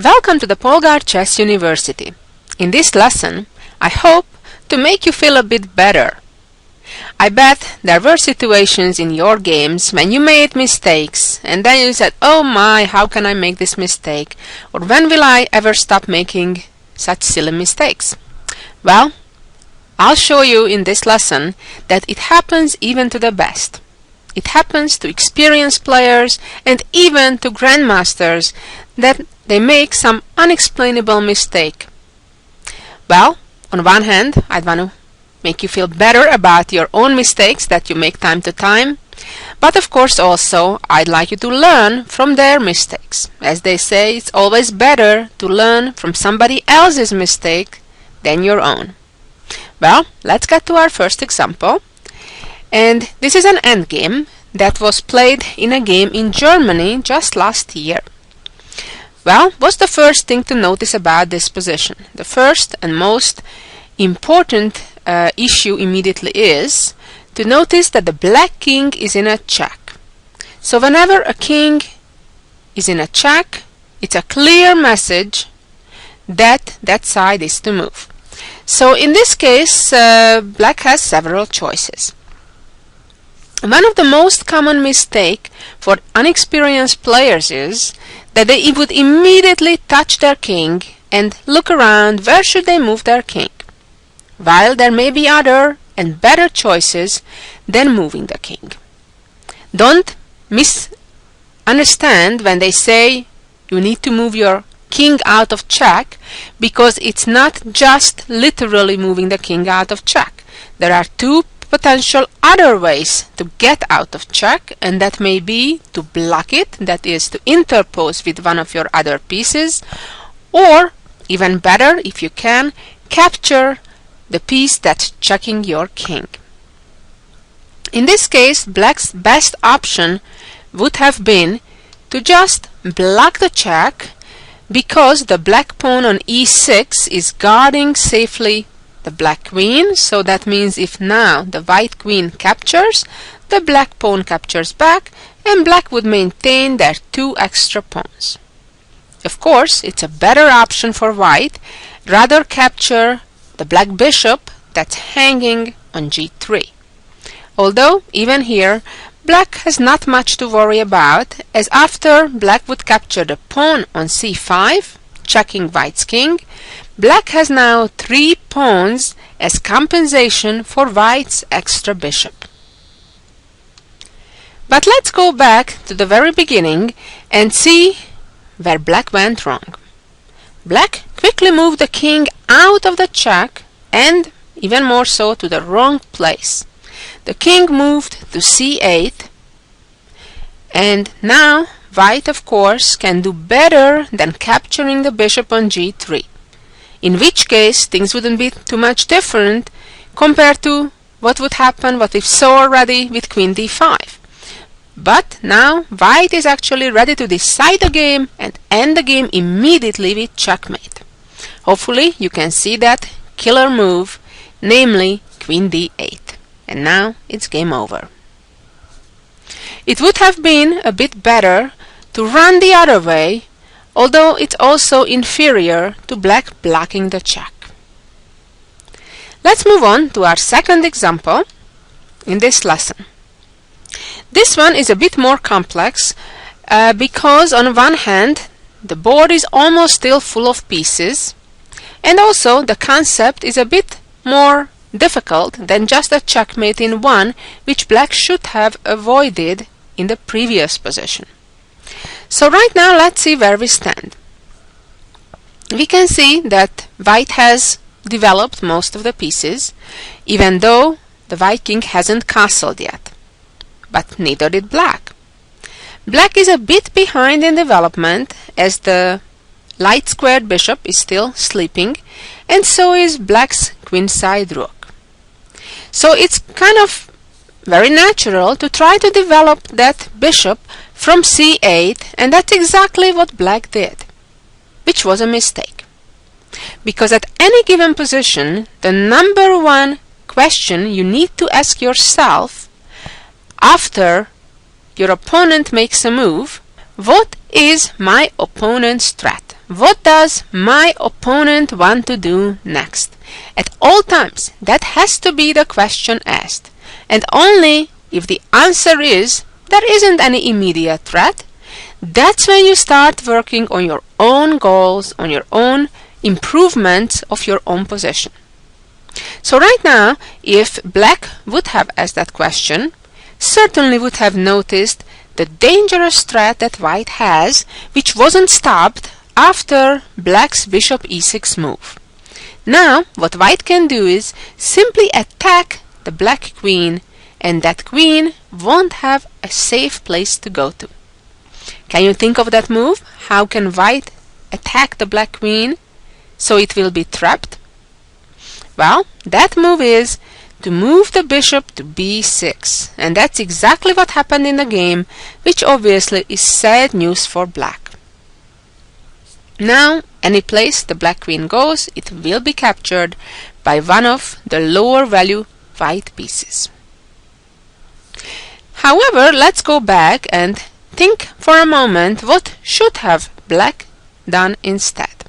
Welcome to the Polgar Chess University. In this lesson, I hope to make you feel a bit better. I bet there were situations in your games when you made mistakes and then you said, "Oh my, how can I make this mistake?" Or "When will I ever stop making such silly mistakes?" Well, I'll show you in this lesson that it happens even to the best. It happens to experienced players and even to grandmasters that they make some unexplainable mistake. Well, on one hand, I'd want to make you feel better about your own mistakes that you make time to time, but of course also I'd like you to learn from their mistakes. As they say, it's always better to learn from somebody else's mistake than your own. Well, let's get to our first example. And this is an endgame that was played in a game in Germany just last year. Well, what's the first thing to notice about this position? The first and most important issue immediately is to notice that the black king is in a check. So whenever a king is in a check, it's a clear message that that side is to move. So in this case, black has several choices. One of the most common mistakes for unexperienced players is that they would immediately touch their king and look around where should they move their king, while there may be other and better choices than moving the king. Don't misunderstand when they say you need to move your king out of check, because it's not just literally moving the king out of check. There are two potential other ways to get out of check, and that may be to block it, that is to interpose with one of your other pieces, or even better, if you can, capture the piece that's checking your king. In this case, black's best option would have been to just block the check, because the black pawn on e6 is guarding safely the black queen. So that means if now the white queen captures, the black pawn captures back, and black would maintain their two extra pawns. Of course, it's a better option for white, rather capture the black bishop that's hanging on g3. Although even here black has not much to worry about, as after black would capture the pawn on c5, checking white's king, black has now 3 pawns as compensation for white's extra bishop. But let's go back to the very beginning and see where black went wrong. Black quickly moved the king out of the check, and even more so to the wrong place. The king moved to c8, and now white of course can do better than capturing the bishop on g3, in which case things wouldn't be too much different compared to what would happen, what we saw already with queen d5. But now white is actually ready to decide the game and end the game immediately with checkmate. Hopefully you can see that killer move, namely queen d8. And now it's game over. It would have been a bit better to run the other way, although it's also inferior to black blocking the check. Let's move on to our second example in this lesson. This one is a bit more complex because on one hand the board is almost still full of pieces, and also the concept is a bit more difficult than just a checkmate in one, which black should have avoided in the previous position. So right now let's see where we stand. We can see that white has developed most of the pieces, even though the white king hasn't castled yet. But neither did black. Black is a bit behind in development, as the light squared bishop is still sleeping, and so is black's queenside rook. So it's kind of very natural to try to develop that bishop from c8, and that's exactly what black did, which was a mistake. Because at any given position, the number one question you need to ask yourself after your opponent makes a move, what is my opponent's threat? What does my opponent want to do next? At all times, that has to be the question asked. And only if the answer is there isn't any immediate threat, that's when you start working on your own goals, on your own improvements of your own position. So right now, if black would have asked that question, certainly would have noticed the dangerous threat that white has, which wasn't stopped after black's bishop e6 move. Now, what white can do is simply attack the black queen, and that queen won't have a safe place to go to. Can you think of that move? How can white attack the black queen so it will be trapped? Well, that move is to move the bishop to b6, and that's exactly what happened in the game, which obviously is sad news for black. Now, any place the black queen goes, it will be captured by one of the lower value white pieces. However, let's go back and think for a moment what should have black done instead.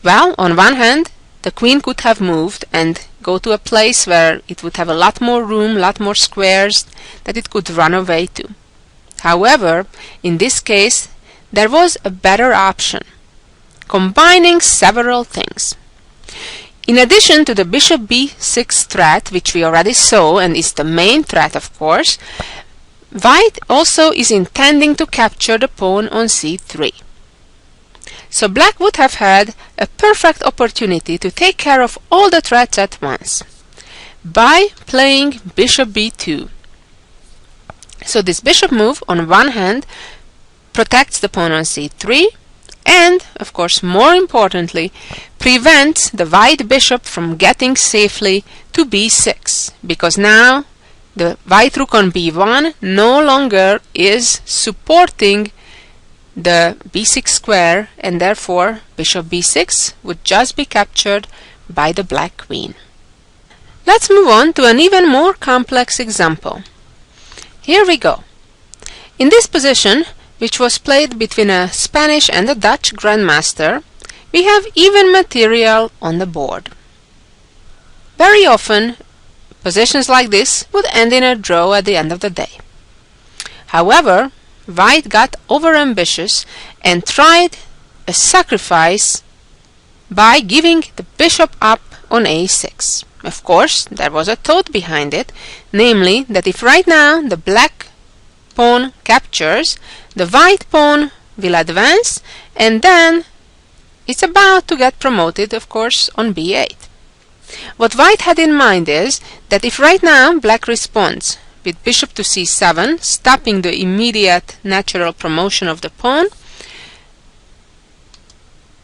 Well, on one hand, the queen could have moved and go to a place where it would have a lot more room, a lot more squares that it could run away to. However, in this case, there was a better option, combining several things. In addition to the bishop b6 threat, which we already saw and is the main threat, of course, white also is intending to capture the pawn on c3. So black would have had a perfect opportunity to take care of all the threats at once by playing bishop b2. So this bishop move, on one hand, protects the pawn on c3, and, of course, more importantly, prevents the white bishop from getting safely to b6, because now the white rook on b1 no longer is supporting the b6 square, and therefore bishop b6 would just be captured by the black queen. Let's move on to an even more complex example. Here we go. In this position, which was played between a Spanish and a Dutch grandmaster, we have even material on the board. Very often, positions like this would end in a draw at the end of the day. However, white got overambitious and tried a sacrifice by giving the bishop up on a6. Of course, there was a thought behind it, namely that if right now the black pawn captures, the white pawn will advance, and then it's about to get promoted, of course, on b8. What white had in mind is that if right now black responds with bishop to c7, stopping the immediate natural promotion of the pawn,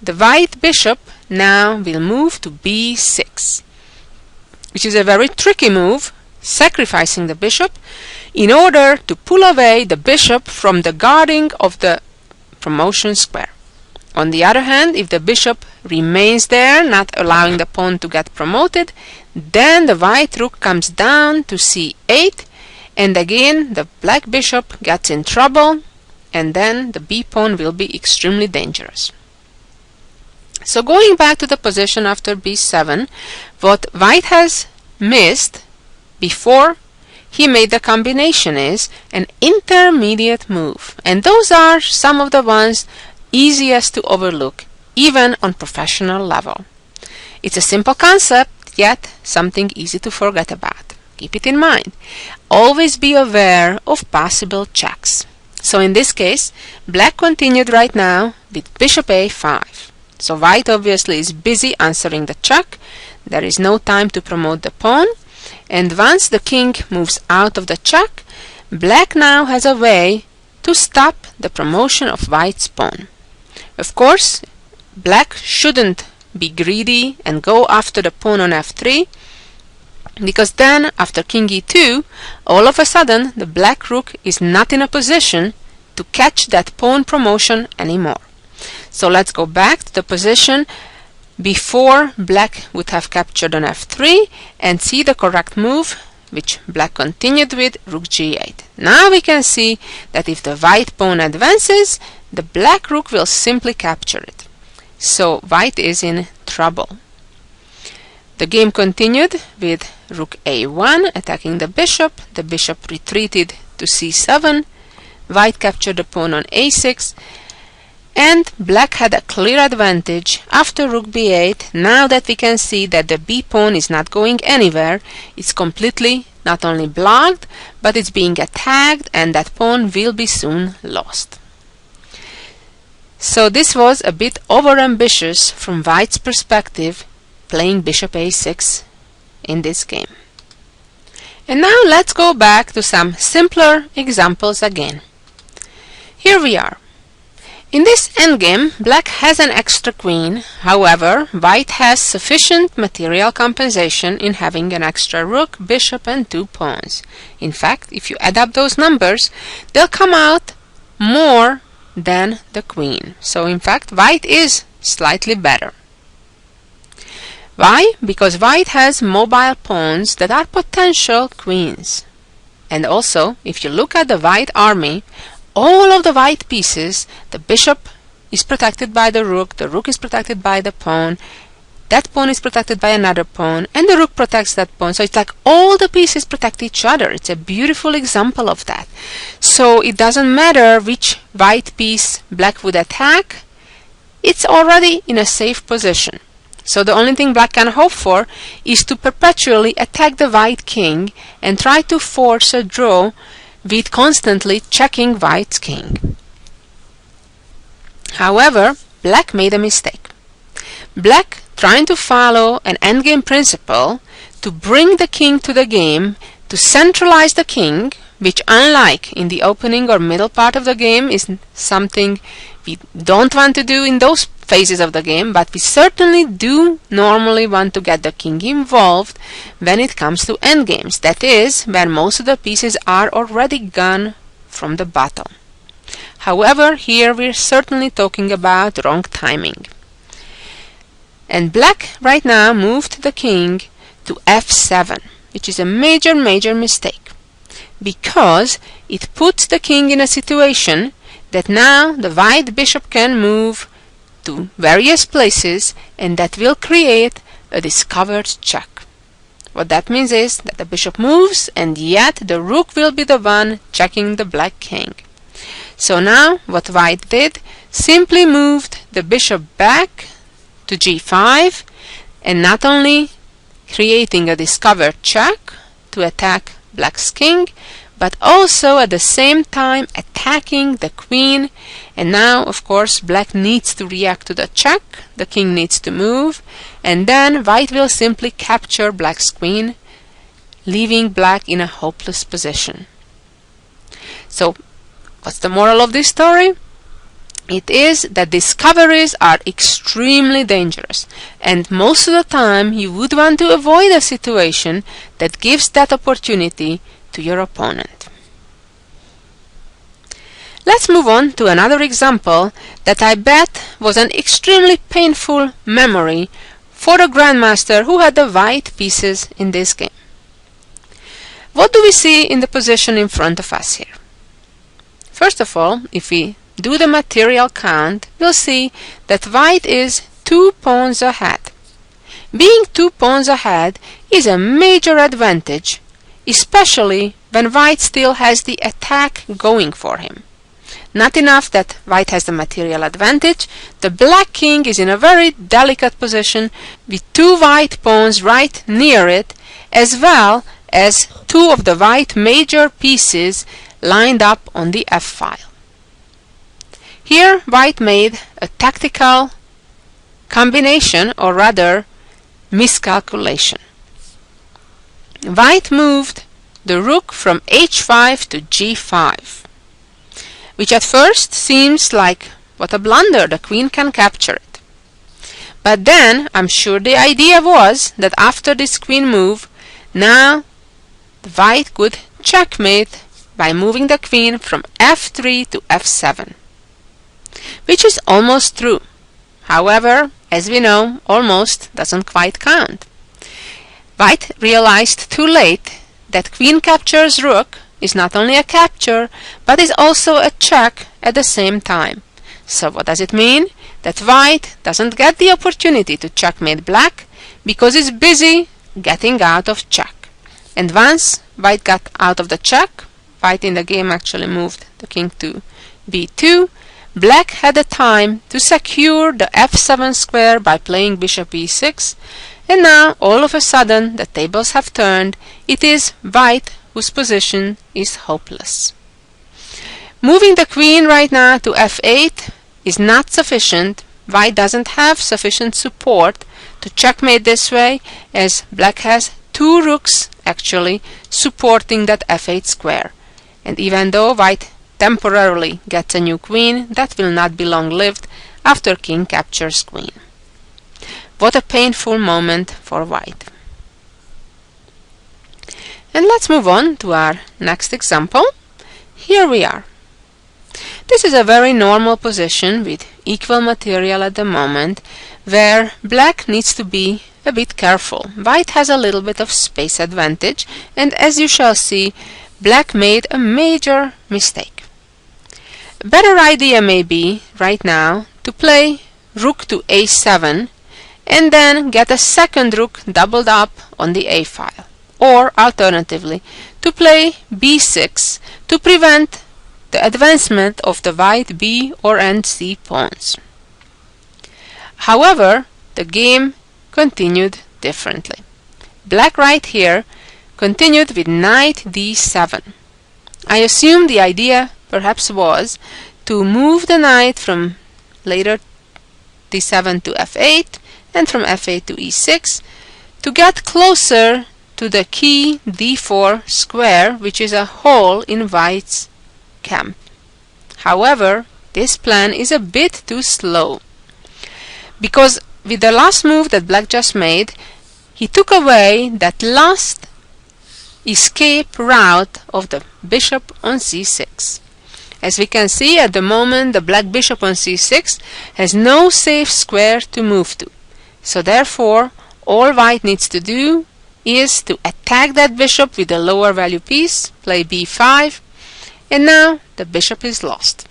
the white bishop now will move to b6, which is a very tricky move, sacrificing the bishop in order to pull away the bishop from the guarding of the promotion square. On the other hand, if the bishop remains there, not allowing the pawn to get promoted, then the white rook comes down to c8, and again the black bishop gets in trouble, and then the b pawn will be extremely dangerous. So going back to the position after b7, what white has missed before he made the combination is an intermediate move, and those are some of the ones easiest to overlook, even on professional level. It's a simple concept, yet something easy to forget about. Keep it in mind. Always be aware of possible checks. So in this case, black continued right now with bishop a5. So white obviously is busy answering the check. There is no time to promote the pawn. And once the king moves out of the check, black now has a way to stop the promotion of white's pawn. Of course, black shouldn't be greedy and go after the pawn on f3, because then after king e2, all of a sudden the black rook is not in a position to catch that pawn promotion anymore. So let's go back to the position before black would have captured on f3 and see the correct move, which black continued with rook g8. Now we can see that if the white pawn advances, the black rook will simply capture it. So white is in trouble. The game continued with rook a1 attacking the bishop. The bishop retreated to c7. White captured the pawn on a6. And black had a clear advantage after rook b8. Now that we can see that the b pawn is not going anywhere, it's completely not only blocked, but it's being attacked, and that pawn will be soon lost. So this was a bit overambitious from white's perspective, playing bishop a6 in this game. And now let's go back to some simpler examples again. Here we are. In this endgame, black has an extra queen. However, white has sufficient material compensation in having an extra rook, bishop, and 2 pawns. In fact, if you add up those numbers, they'll come out more than the queen. So in fact, white is slightly better. Why? Because white has mobile pawns that are potential queens. And also, if you look at the white army, all of the white pieces, the bishop is protected by the rook is protected by the pawn, that pawn is protected by another pawn, and the rook protects that pawn. So it's like all the pieces protect each other. It's a beautiful example of that. So it doesn't matter which white piece black would attack, it's already in a safe position. So the only thing black can hope for is to perpetually attack the white king and try to force a draw with constantly checking white's king. However, black made a mistake. Black, trying to follow an endgame principle to bring the king to the game, to centralize the king, which unlike in the opening or middle part of the game is something we don't want to do in those phases of the game, but we certainly do normally want to get the king involved when it comes to endgames. That is, where most of the pieces are already gone from the bottom. However, here we're certainly talking about wrong timing. And black right now moved the king to f7, which is a major mistake, because it puts the king in a situation that now the white bishop can move to various places, and that will create a discovered check. What that means is that the bishop moves, and yet the rook will be the one checking the black king. So now what white did, simply moved the bishop back to g5, and not only creating a discovered check to attack black's king, but also at the same time attacking the queen. And now, of course, black needs to react to the check, the king needs to move, and then white will simply capture black's queen, leaving black in a hopeless position. So, what's the moral of this story? It is that discoveries are extremely dangerous, and most of the time you would want to avoid a situation that gives that opportunity to your opponent. Let's move on to another example that I bet was an extremely painful memory for the grandmaster who had the white pieces in this game. What do we see in the position in front of us here? First of all, if we do the material count, we'll see that white is 2 pawns ahead. Being 2 pawns ahead is a major advantage, especially when white still has the attack going for him. Not enough that white has the material advantage, the black king is in a very delicate position with 2 white pawns right near it, as well as 2 of the white major pieces lined up on the f-file. Here white made a tactical combination, or rather miscalculation. White moved the rook from h5 to g5, which at first seems like what a blunder, the queen can capture it. But then I'm sure the idea was that after this queen move, now the white could checkmate by moving the queen from f3 to f7, which is almost true. However, as we know, almost doesn't quite count. White realized too late that queen captures rook is not only a capture, but is also a check at the same time. So what does it mean? That white doesn't get the opportunity to checkmate black because it's busy getting out of check. And once white got out of the check, white in the game actually moved the king to b2, black had the time to secure the f7 square by playing bishop e6, and now all of a sudden the tables have turned. It is white whose position is hopeless. Moving the queen right now to f8 is not sufficient. White doesn't have sufficient support to checkmate this way, as black has two rooks actually supporting that f8 square. And even though white temporarily gets a new queen, that will not be long-lived after king captures queen. What a painful moment for white. And let's move on to our next example. Here we are. This is a very normal position with equal material at the moment, where black needs to be a bit careful. White has a little bit of space advantage, and as you shall see, black made a major mistake. A better idea may be right now to play rook to a7 and then get a second rook doubled up on the a file, or alternatively to play b6 to prevent the advancement of the white b or and c pawns. However, the game continued differently. Black right here continued with knight d7. I assume the idea perhaps was to move the knight from later d7 to f8 and from f8 to e6 to get closer to the key d4 square, which is a hole in white's camp. However, this plan is a bit too slow, because with the last move that black just made, he took away that last escape route of the bishop on c6. As we can see at the moment, the black bishop on c6 has no safe square to move to. So therefore, all white needs to do is to attack that bishop with a lower value piece, play b5, and now the bishop is lost.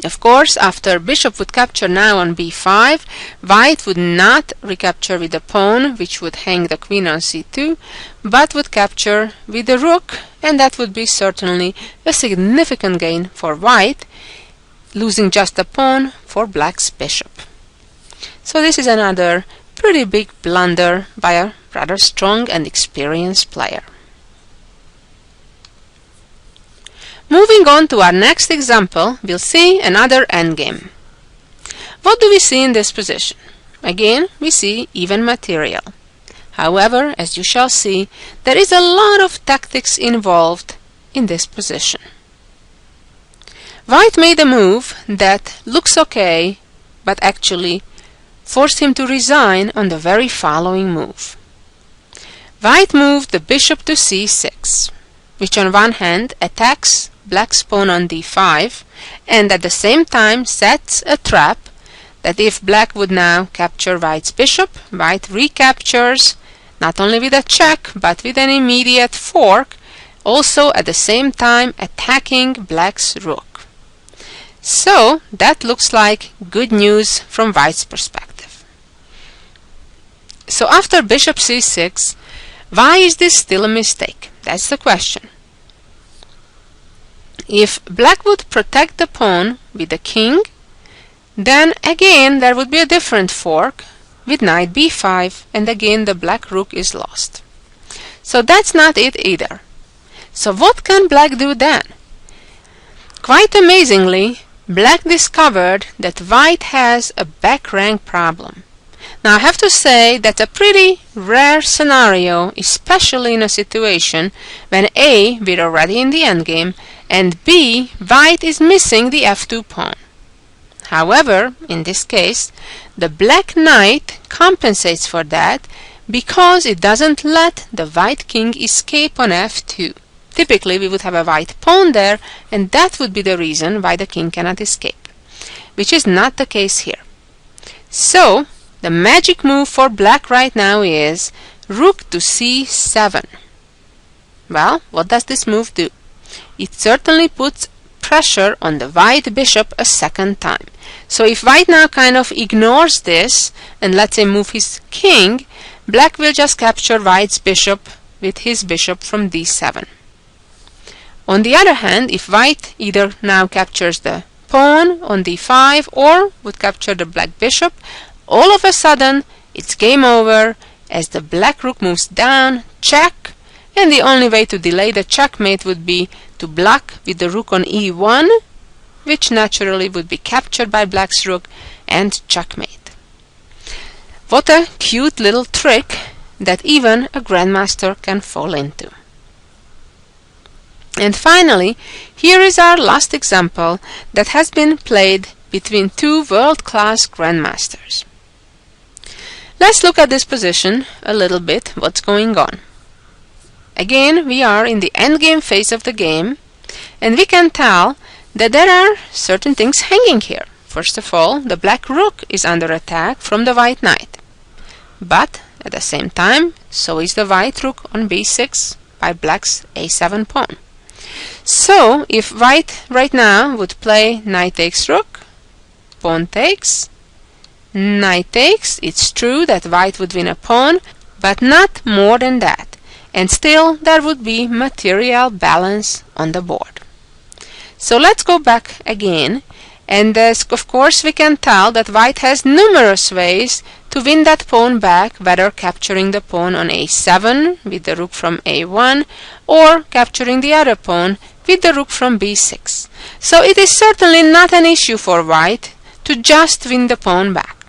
Of course, after bishop would capture now on b5, white would not recapture with the pawn, which would hang the queen on c2, but would capture with the rook, and that would be certainly a significant gain for white, losing just a pawn for black's bishop. So this is another pretty big blunder by a rather strong and experienced player. Moving on to our next example, we'll see another endgame. What do we see in this position? Again, we see even material. However, as you shall see, there is a lot of tactics involved in this position. White made a move that looks okay, but actually forced him to resign on the very following move. White moved the bishop to c6, which on one hand attacks black's pawn on d5, and at the same time sets a trap that if black would now capture white's bishop, white recaptures not only with a check but with an immediate fork, also at the same time attacking black's rook. So that looks like good news from white's perspective. So after bishop c6, why is this still a mistake? That's the question. If black would protect the pawn with the king, then again there would be a different fork with knight b5, and again the black rook is lost. So that's not it either. So what can black do then? Quite amazingly, black discovered that white has a back rank problem. Now I have to say that's a pretty rare scenario, especially in a situation when A, we're already in the endgame, and B, white is missing the f2 pawn. However, in this case, the black knight compensates for that because it doesn't let the white king escape on f2. Typically, we would have a white pawn there, and that would be the reason why the king cannot escape, which is not the case here. So, the magic move for black right now is rook to c7. Well, what does this move do? It certainly puts pressure on the white bishop a second time. So if white now kind of ignores this and let's say move his king, black will just capture white's bishop with his bishop from d7. On the other hand, if white either now captures the pawn on d5 or would capture the black bishop, all of a sudden it's game over as the black rook moves down, check, and the only way to delay the checkmate would be to block with the rook on e1, which naturally would be captured by black's rook and checkmate. What a cute little trick that even a grandmaster can fall into. And finally, here is our last example that has been played between two world-class grandmasters. Let's look at this position a little bit, what's going on. Again, we are in the endgame phase of the game, and we can tell that there are certain things hanging here. First of all, the black rook is under attack from the white knight. But at the same time, so is the white rook on b6 by black's a7 pawn. So, if white right now would play knight takes rook, pawn takes, knight takes, it's true that white would win a pawn, but not more than that. And still there would be material balance on the board. So let's go back again, and of course we can tell that white has numerous ways to win that pawn back, whether capturing the pawn on a7 with the rook from a1 or capturing the other pawn with the rook from b6. So it is certainly not an issue for white to just win the pawn back.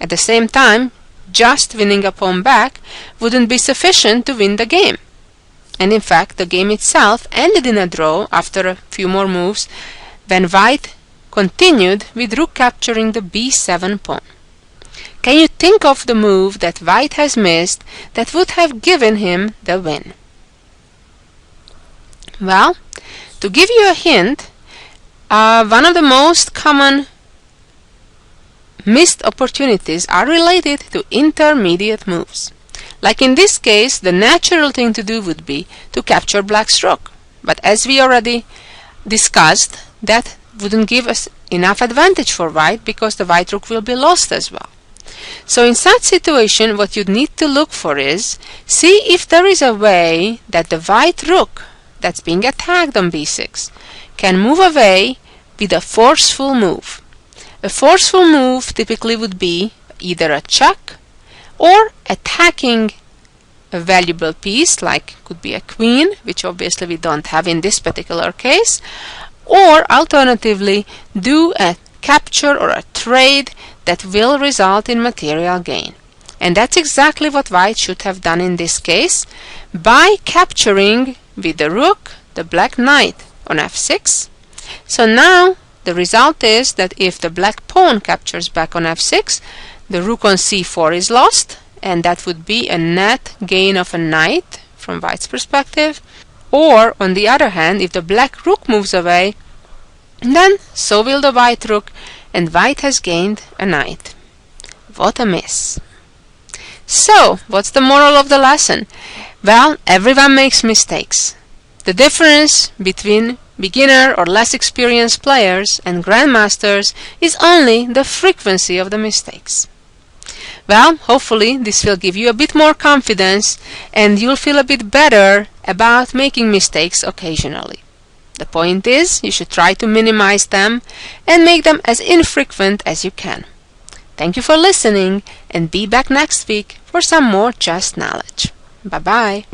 At the same time, just winning a pawn back wouldn't be sufficient to win the game. And in fact, the game itself ended in a draw after a few more moves when white continued with rook capturing the b7 pawn. Can you think of the move that white has missed that would have given him the win? Well, to give you a hint, one of the most common missed opportunities are related to intermediate moves. Like in this case, the natural thing to do would be to capture black's rook. But as we already discussed, that wouldn't give us enough advantage for white because the white rook will be lost as well. So in such situation, what you need to look for is, see if there is a way that the white rook that's being attacked on b6 can move away with a forceful move. A forceful move typically would be either a check or attacking a valuable piece, like could be a queen, which obviously we don't have in this particular case, or alternatively do a capture or a trade that will result in material gain. And that's exactly what white should have done in this case by capturing with the rook the black knight on f6. So now the result is that if the black pawn captures back on f6, the rook on c4 is lost, and that would be a net gain of a knight from white's perspective. Or, on the other hand, if the black rook moves away, then so will the white rook, and white has gained a knight. What a miss! So, what's the moral of the lesson? Well, everyone makes mistakes. The difference between beginner or less experienced players and grandmasters is only the frequency of the mistakes. Well, hopefully this will give you a bit more confidence and you'll feel a bit better about making mistakes occasionally. The point is, you should try to minimize them and make them as infrequent as you can. Thank you for listening, and be back next week for some more chess knowledge. Bye-bye.